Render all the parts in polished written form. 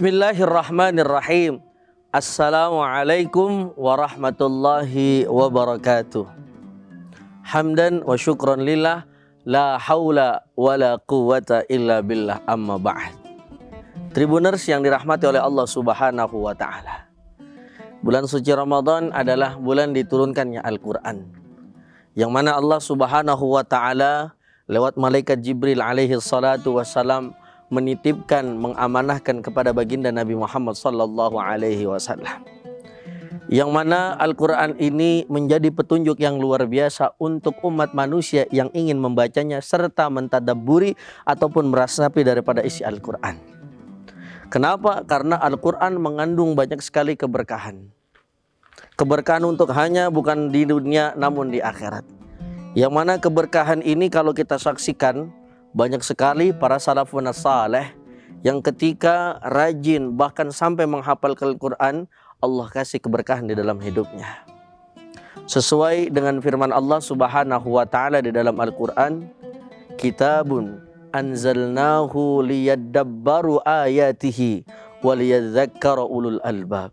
Bismillahirrahmanirrahim. Assalamualaikum warahmatullahi wabarakatuh. Hamdan wa syukran lillah, la haula wa la quwata illa billah, amma ba'd. Tribuners yang dirahmati oleh Allah Subhanahu wa ta'ala, bulan suci Ramadan adalah bulan diturunkannya Al-Quran, yang mana Allah Subhanahu wa ta'ala lewat malaikat Jibril alaihi salatu wassalam menitipkan, mengamanahkan kepada baginda Nabi Muhammad sallallahu alaihi wasallam, yang mana Al-Quran ini menjadi petunjuk yang luar biasa untuk umat manusia yang ingin membacanya serta mentadabburi ataupun meresapi daripada isi Al-Quran. Kenapa? Karena Al-Quran mengandung banyak sekali keberkahan. Keberkahan untuk hanya bukan di dunia namun di akhirat. Yang mana keberkahan ini kalau kita saksikan, banyak sekali para salafun saleh yang ketika rajin bahkan sampai menghafal Al-Quran, Allah kasih keberkahan di dalam hidupnya. Sesuai dengan firman Allah Subhanahu wa ta'ala di dalam Al-Quran, kitabun anzalnahu liyadabbaru ayatihi waliyadzakkara ulul albab.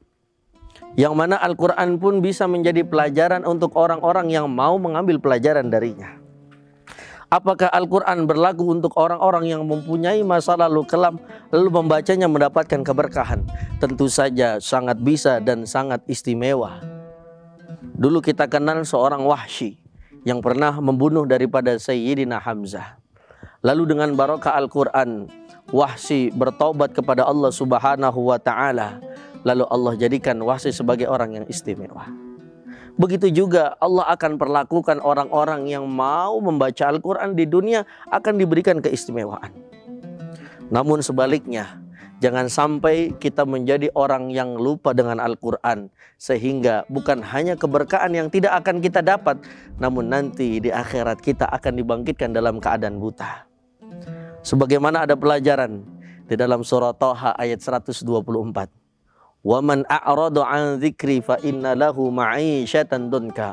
Yang mana Al-Quran pun bisa menjadi pelajaran untuk orang-orang yang mau mengambil pelajaran darinya. Apakah Al-Quran berlaku untuk orang-orang yang mempunyai masa lalu kelam lalu membacanya mendapatkan keberkahan? Tentu saja sangat bisa dan sangat istimewa. Dulu kita kenal seorang Wahsy yang pernah membunuh daripada Sayyidina Hamzah. Lalu dengan barokah Al-Quran, Wahsy bertaubat kepada Allah Subhanahu wa ta'ala. Lalu Allah jadikan Wahsy sebagai orang yang istimewa. Begitu juga Allah akan perlakukan orang-orang yang mau membaca Al-Quran di dunia akan diberikan keistimewaan. Namun sebaliknya, jangan sampai kita menjadi orang yang lupa dengan Al-Quran, sehingga bukan hanya keberkahan yang tidak akan kita dapat, namun nanti di akhirat kita akan dibangkitkan dalam keadaan buta. Sebagaimana ada pelajaran di dalam surah Thaha ayat 124. وَمَنْ أَعْرَضَ عَنْ ذِكْرِ فَإِنَّ لَهُ مَعِيشَةً ضَنْكًا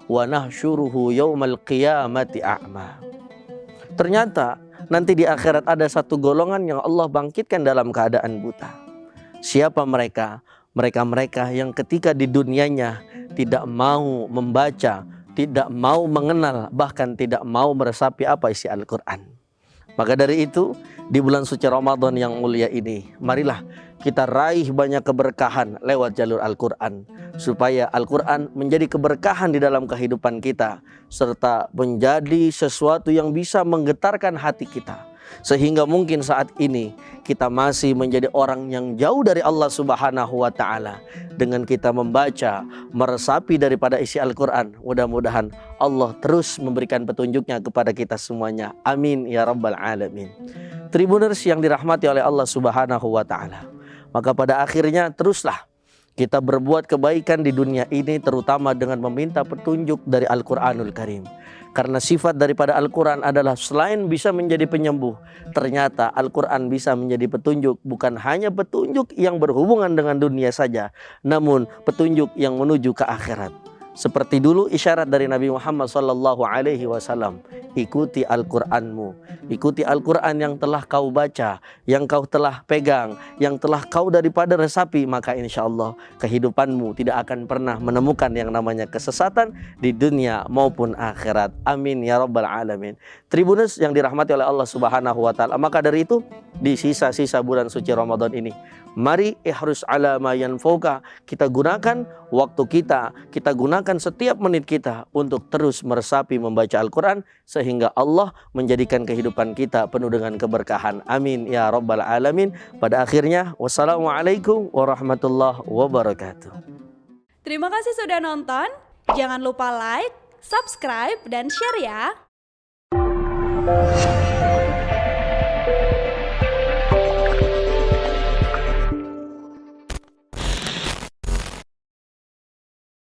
وَنَحْشُرُهُ يَوْمَ الْقِيَامَةِ أَعْمَى. Ternyata nanti di akhirat ada satu golongan yang Allah bangkitkan dalam keadaan buta. Siapa mereka? Mereka-mereka yang ketika di dunianya tidak mau membaca, tidak mau mengenal, bahkan tidak mau meresapi apa isi Al-Quran. Maka dari itu, di bulan suci Ramadan yang mulia ini, marilah kita raih banyak keberkahan lewat jalur Al-Quran, supaya Al-Quran menjadi keberkahan di dalam kehidupan kita, serta menjadi sesuatu yang bisa menggetarkan hati kita, sehingga mungkin saat ini kita masih menjadi orang yang jauh dari Allah Subhanahu wa ta'ala. Dengan kita membaca, meresapi daripada isi Al-Quran, mudah-mudahan Allah terus memberikan petunjuknya kepada kita semuanya. Amin ya rabbal alamin. Tribuners yang dirahmati oleh Allah Subhanahu wa ta'ala, maka pada akhirnya teruslah kita berbuat kebaikan di dunia ini, terutama dengan meminta petunjuk dari Al-Quranul Karim. Karena sifat daripada Al-Quran adalah selain bisa menjadi penyembuh, ternyata Al-Quran bisa menjadi petunjuk, bukan hanya petunjuk yang berhubungan dengan dunia saja, namun petunjuk yang menuju ke akhirat. Seperti dulu isyarat dari Nabi Muhammad sallallahu alaihi wasallam, ikuti Al-Quranmu, ikuti Al-Quran yang telah kau baca, yang kau telah pegang, yang telah kau daripada resapi, maka insya Allah kehidupanmu tidak akan pernah menemukan yang namanya kesesatan di dunia maupun akhirat. Amin ya rabbal alamin. Tribuners yang dirahmati oleh Allah Subhanahu wa ta'ala, maka dari itu di sisa-sisa bulan suci Ramadan ini, mari ihrus ala ma yanfauka, kita gunakan waktu kita gunakan setiap menit kita untuk terus meresapi membaca Al-Quran, sehingga Allah menjadikan kehidupan kita penuh dengan keberkahan. Amin ya rabbal alamin. Pada akhirnya, wassalamualaikum warahmatullahi wabarakatuh. Terima kasih sudah nonton. Jangan lupa like, subscribe, dan share ya.